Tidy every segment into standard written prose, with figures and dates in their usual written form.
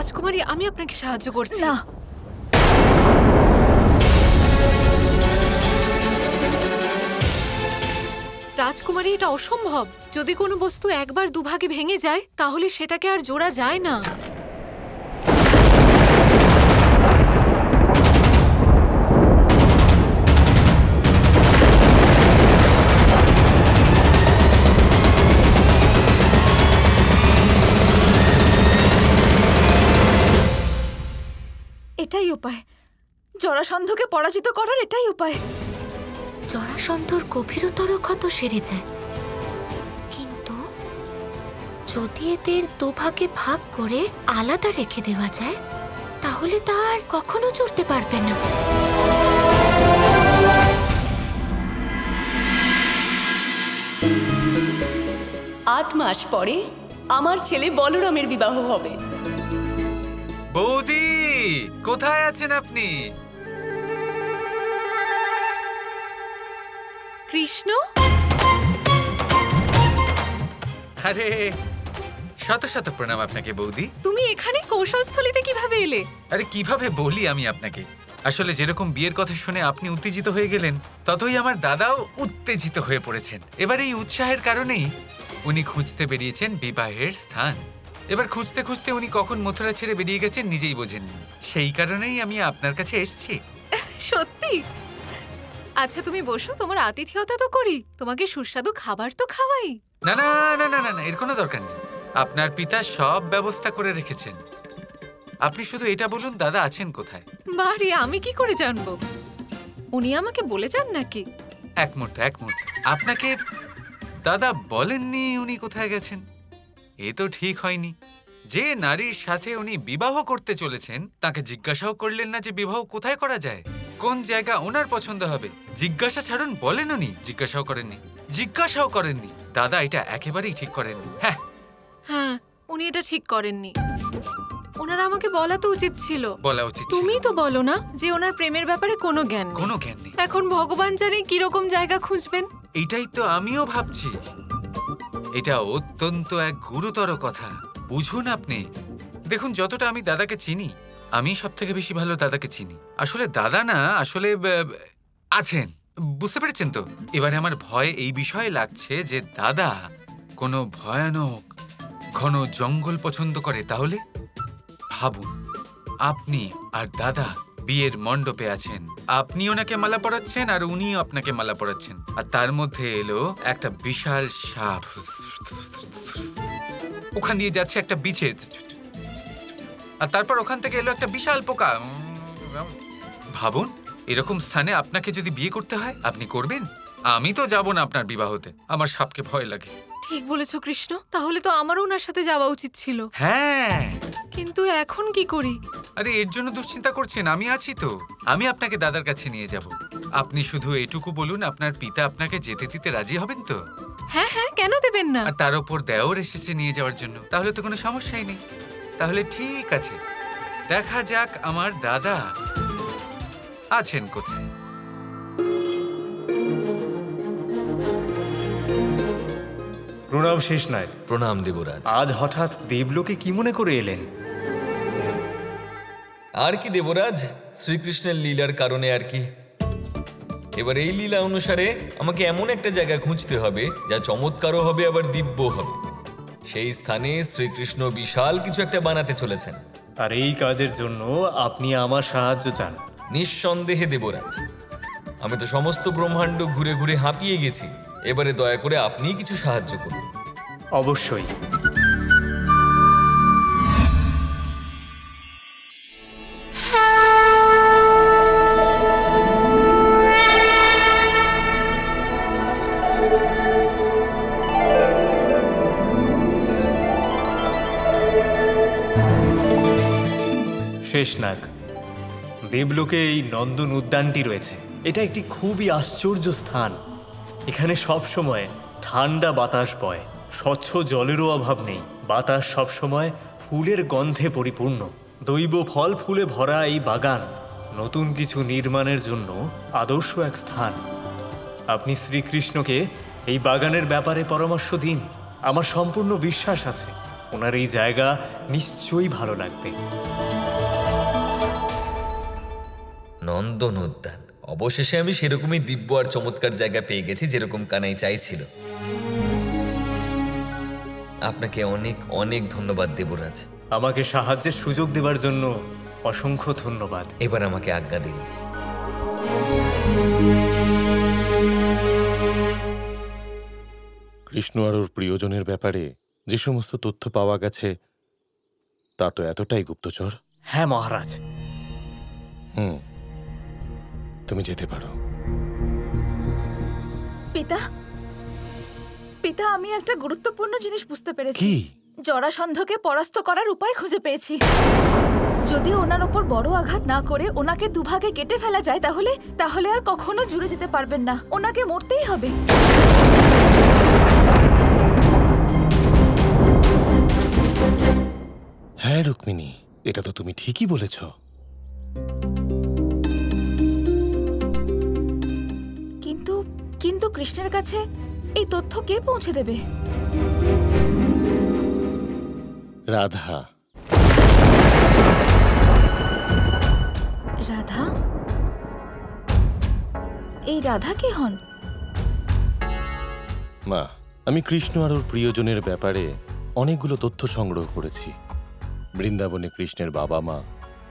রাজকুমারী, আমি আপনাকে সাহায্য করছি। না, রাজকুমারী, এটা অসম্ভব। যদি কোনো বস্তু একবার দুভাগে ভেঙে যায় তাহলে সেটাকে আর জোড়া যায় না। এটাই উপায়। জরাসন্ধকে পরাজিত করার এটাই উপায়। জরাসন্ধর গভীরতর ক্ষত সেরে যায়, কিন্তু যদি এদের দুভাগে ভাগ করে আলাদা রেখে দেওয়া যায় তাহলে তা আর কখনো চড়তে পারবে না। 8 মাস পরে আমার ছেলে বলরামের বিবাহ হবে। বৌদি, কোথায় আছেন আপনি? কৃষ্ণ, আরে শত শত প্রণাম আপনাকে বৌদি। তুমি এখানে কৌশলস্থলীতে কিভাবে এলে? আরে কিভাবে বলি আমি আপনাকে, আসলে যেরকম বিয়ের কথা শুনে আপনি উত্তেজিত হয়ে গেলেন, ততই আমার দাদাও উত্তেজিত হয়ে পড়েছেন। এবার এই উৎসাহের কারণেই উনি খুঁজতে বেরিয়েছেন বিবাহের স্থান। এবার খুঁজতে খুঁজতে উনি কখন মথুরা ছেড়ে বেরিয়ে গেছেন নিজেই বোঝেননি। সেই কারণেই আমি আপনার কাছে এসেছি। সত্যি? আচ্ছা তুমি বসো, তোমার আতিথেয়তা তো করি, তোমাকে সুস্বাদু খাবার তো খাওয়াই। না না না না না না, এর কোনো দরকার নেই। আপনার পিতা সব ব্যবস্থা করে রেখেছেন। আপনি শুধু এটা বলুন দাদা আছেন কোথায়। বাড়ি আমি কি করে জানবো? উনি আমাকে বলে যান নাকি? এক মুহূর্ত এক মুহূর্ত, আপনাকে দাদা বলেননি উনি কোথায় গেছেন? এ তো ঠিক হয়নি। যে নারীর সাথে উনি বিবাহ করতে চলেছেন তাকে জিজ্ঞাসাও করলেন না যে বিবাহ কোথায় করা যায়, কোন জায়গা ওনার পছন্দ হবে। জিজ্ঞাসা ছাড়ুন, বলেন উনি জিজ্ঞাসাও করেননি। দাদা এটা একেবারেই ঠিক করেননি। হ্যাঁ হ্যাঁ, উনি এটা ঠিক করেননি। ওনার আমাকে বলা তো উচিত ছিল। বলা উচিত। তুমি তো বলো না যে ওনার প্রেমের ব্যাপারে কোনো জ্ঞান নেই। এখন ভগবান জানে কিরকম জায়গা খুঁজবেন। এইটাই তো আমিও ভাবছি। এটা অত্যন্ত এক গুরুতর কথা, বুঝুন আপনি। দেখুন, যতটা আমি দাদাকে চিনি, আমি সব থেকে বেশি ভালো দাদাকে চিনি। আসলে দাদা না, আসলে আছেন, বুঝতে পেরেছেন তো? এবারে আমার ভয় এই বিষয়ে লাগছে যে দাদা কোনো ভয়ানক ঘন জঙ্গল পছন্দ করে। তাহলে ভাবুন, আপনি আর দাদা বিয়ের মণ্ডপে আছেন, আপনি ওনাকে মালা পরাচ্ছেন আর উনিও আপনাকে মালা পরাচ্ছেন, আর তার মধ্যে এলো একটা বিশাল সাপ, ওখান দিয়ে যাচ্ছে একটা বিছে, আর তারপর ওখান থেকে এলো একটা বিশাল পোকা। ভাবুন, এরকম স্থানে আপনাকে যদি বিয়ে করতে হয়, আপনি করবেন? আমি তো যাব না আপনার বিবাহতে, আমার সাপকে ভয় লাগে। ঠিক বলেছো কৃষ্ণ, তাহলে তো আমারও ওনার সাথে যাওয়া উচিত ছিল। হ্যাঁ, কিন্তু এখন কি করি? আরে এর জন্য দুশ্চিন্তা করছেন, আমি আছি তো। আমি আপনাকে দাদার কাছে নিয়ে যাব। আপনি শুধু এটুকু বলুন, আপনার পিতা আপনাকে যেতে দিতে রাজি হবেন তো? হ্যাঁ হ্যাঁ, কেন দেবেন না? আর তার উপর দেওর এসেছে নিয়ে যাওয়ার জন্য, তাহলে তো কোনো সমস্যাই নেই। তাহলে ঠিক আছে, দেখা যাক আমার দাদা আছেন কোথায়। প্রণাম শেষ নায়ক। প্রণাম দেবরাজ। আজ হঠাৎ দেবলোকে কি মনে করে এলেন? আর কি দেবরাজ, শ্রীকৃষ্ণের লীলার কারণে আর কি। এবার এই লীলা অনুসারে আমাকে এমন একটা জায়গা খুঁজতে হবে যা চমৎকারও হবে আবার দিব্য হবে। সেই স্থানে শ্রীকৃষ্ণ বিশাল কিছু একটা বানাতে চলেছেন। আর এই কাজের জন্য আপনি আমার সাহায্য চান? নিঃসন্দেহে দেবরাজ, আমি তো সমস্ত ব্রহ্মাণ্ড ঘুরে ঘুরে হাঁপিয়ে গেছি। এবারে দয়া করে আপনি কিছু সাহায্য করুন। অবশ্যই। শেষনাগ, দেবলোকে এই নন্দন উদ্যানটি রয়েছে। এটা একটি খুবই আশ্চর্য স্থান। এখানে সব সময় ঠান্ডা বাতাস বয়, স্বচ্ছ জলেরও অভাব নেই। বাতাস সবসময় ফুলের গন্ধে পরিপূর্ণ। দৈব ফল ফুলে ভরা এই বাগান নতুন কিছু নির্মাণের জন্য আদর্শ এক স্থান। আপনি শ্রীকৃষ্ণকে এই বাগানের ব্যাপারে পরামর্শ দিন, আমার সম্পূর্ণ বিশ্বাস আছে ওনার এই জায়গা নিশ্চয়ই ভালো লাগবে। নন্দন উদ্যান, অবশেষে আমি সেরকমই দিব্য আর চমৎকার জায়গা পেয়ে গেছি যেরকম কানাই চাইছিল। আপনাকে অনেক অনেক ধন্যবাদ দেবরাজ। আমাকে সাহায্যের সুযোগ দেওয়ার জন্য অসংখ্য ধন্যবাদ। এবার আমাকে আজ্ঞা দিন। কৃষ্ণ আর ওর প্রিয়জনের ব্যাপারে যে সমস্ত তথ্য পাওয়া গেছে তা তো এতটাই গুপ্তচর। হ্যাঁ মহারাজ। তুমি যেতে পারো। পিতা, পিতা, আমি একটা গুরুত্বপূর্ণ জিনিস বুঝতে পেরেছি। কি? জরাসন্ধকে পরাস্ত করার উপায় খুঁজে পেয়েছি। যদি ওনার ওপর বড় আঘাত না করে ওনাকে দুভাগে কেটে ফেলা যায় তাহলে আর কখনো জুড়ে যেতে পারবেন না। ওনাকে মরতেই হবে। হ্যাঁ রুক্মিণী, এটা তো তুমি ঠিকই বলেছ। কিন্তু কৃষ্ণের কাছে এই তথ্য কে পৌঁছে দেবে? রাধা। রাধা? এই রাধা কে হন? মা, আমি কৃষ্ণ আর ওর প্রিয়জনের ব্যাপারে অনেকগুলো তথ্য সংগ্রহ করেছি। বৃন্দাবনে কৃষ্ণের বাবা মা,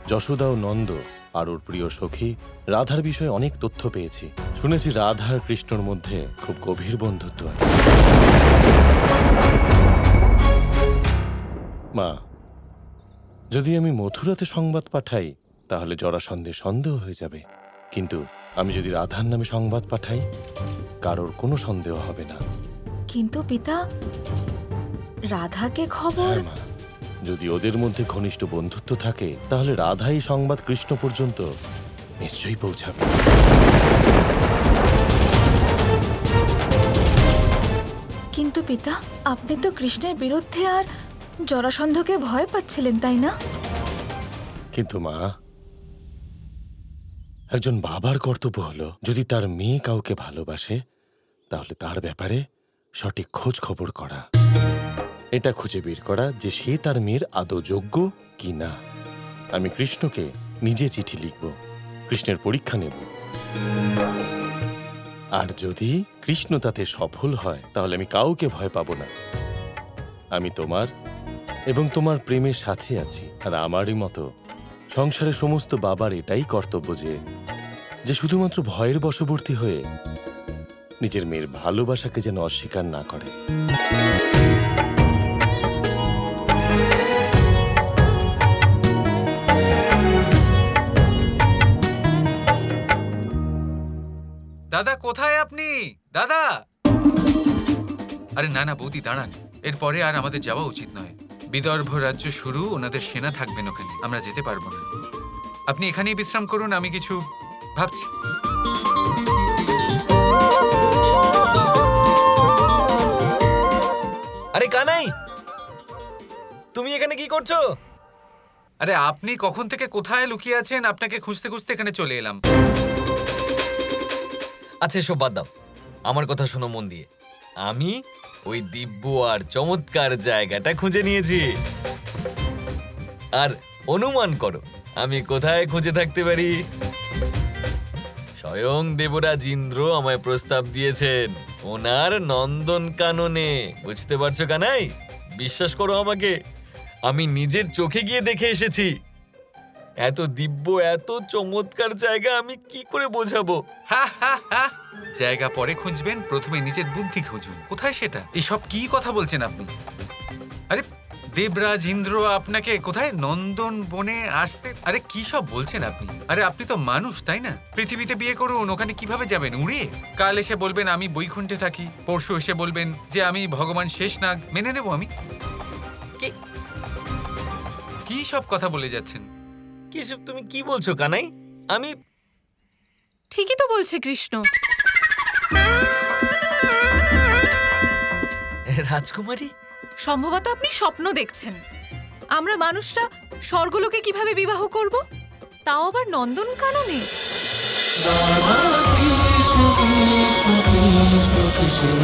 যশোদা ও নন্দ আর ওর প্রিয় সখী রাধার বিষয়ে অনেক তথ্য পেয়েছি। শুনেছি রাধা আর কৃষ্ণর মধ্যে খুব গভীর বন্ধুত্ব আছে। মা, যদি আমি মথুরাতে সংবাদ পাঠাই তাহলে জরাসন্ধের সন্দেহ হয়ে যাবে, কিন্তু আমি যদি রাধার নামে সংবাদ পাঠাই কারোর কোনো সন্দেহ হবে না। কিন্তু পিতা, রাধাকে খবর? হ্যাঁ মা, যদি ওদের মধ্যে ঘনিষ্ঠ বন্ধুত্ব থাকে তাহলে রাধা এই সংবাদ কৃষ্ণ পর্যন্ত নিশ্চয়ই পৌঁছাবে। কিন্তু পিতা, আপনি তো কৃষ্ণের বিরুদ্ধে আর জরাসন্ধকে ভয় পাচ্ছিলেন, তাই না? কিন্তু মা, একজন বাবার কর্তব্য হলো যদি তার মেয়ে কাউকে ভালোবাসে তাহলে তার ব্যাপারে সঠিক খোঁজ খবর করা, এটা খুঁজে বের করা যে সে তার মেয়ের আদৌ যোগ্য কি না। আমি কৃষ্ণকে নিজে চিঠি লিখব, কৃষ্ণের পরীক্ষা নেব, আর যদি কৃষ্ণ তাতে সফল হয় তাহলে আমি কাউকে ভয় পাবো না। আমি তোমার এবং তোমার প্রেমের সাথে আছি, আর আমারই মতো সংসারের সমস্ত বাবার এটাই কর্তব্য যে শুধুমাত্র ভয়ের বশবর্তী হয়ে নিজের মেয়ের ভালোবাসাকে যেন অস্বীকার না করে। দাদা কোথায় আপনি? দাদা! আরে না না বৌদি, দাঁড়ান। এরপরে আর আমাদের যাওয়া উচিত নয়। বিদর্ভ রাজ্য শুরু, ওনাদের সেনা থাকবেন ওখানে, আমরা যেতে পারবো না। আপনি এখানেই বিশ্রাম করুন, আমি কিছু ভাবছি। আরে কানাই, তুমি এখানে কি করছো? আরে আপনি কখন থেকে কোথায় লুকিয়ে আছেন? আপনাকে খুঁজতে খুঁজতে এখানে চলে এলাম। আচ্ছা এসব বাদ দাও, আমার কথা শোনো মন দিয়ে। আমি ওই দিব্য আর চমৎকার জায়গাটা খুঁজে নিয়েছি, আর অনুমান করো আমি কোথায় খুঁজে থাকতে পারি। স্বয়ং দেবরাজ ইন্দ্র আমায় প্রস্তাব দিয়েছেন ওনার নন্দন কাননে। বুঝতে পারছো কানাই? বিশ্বাস করো আমাকে, আমি নিজের চোখে গিয়ে দেখে এসেছি। এত দিব্য এত চমৎকার জায়গা আমি কি করে বোঝাবো। জায়গা পরে খুঁজবেন, প্রথমে নিজের বুদ্ধি খুঁজুন। কোথায় সেটা? এসব কি কথা বলছেন আপনি? আরে দেবরাজ ইন্দ্র আপনাকে কোথায় নন্দন বনে আসতে? আরে কি সব বলছেন আপনি? আরে আপনি তো মানুষ, তাই না? পৃথিবীতে বিয়ে করুন, ওখানে কিভাবে যাবেন? উড়ে? কাল এসে বলবেন আমি বৈকুণ্ঠে থাকি, পরশু এসে বলবেন যে আমি ভগবান শেষনাগ। মেনে নেব আমি? কি সব কথা বলে যাচ্ছেন? কি সব তুমি কি বলছো কানাই? আমি ঠিকই তো বলছে কৃষ্ণ। রাজকুমারী? সম্ভবত আপনি স্বপ্ন দেখছেন। আমরা মানুষরা স্বর্গলোকে কিভাবে বিবাহ করব, তাও আবার নন্দন কাননে? কৃষ্ণ কৃষ্ণ কৃষ্ণ কৃষ্ণ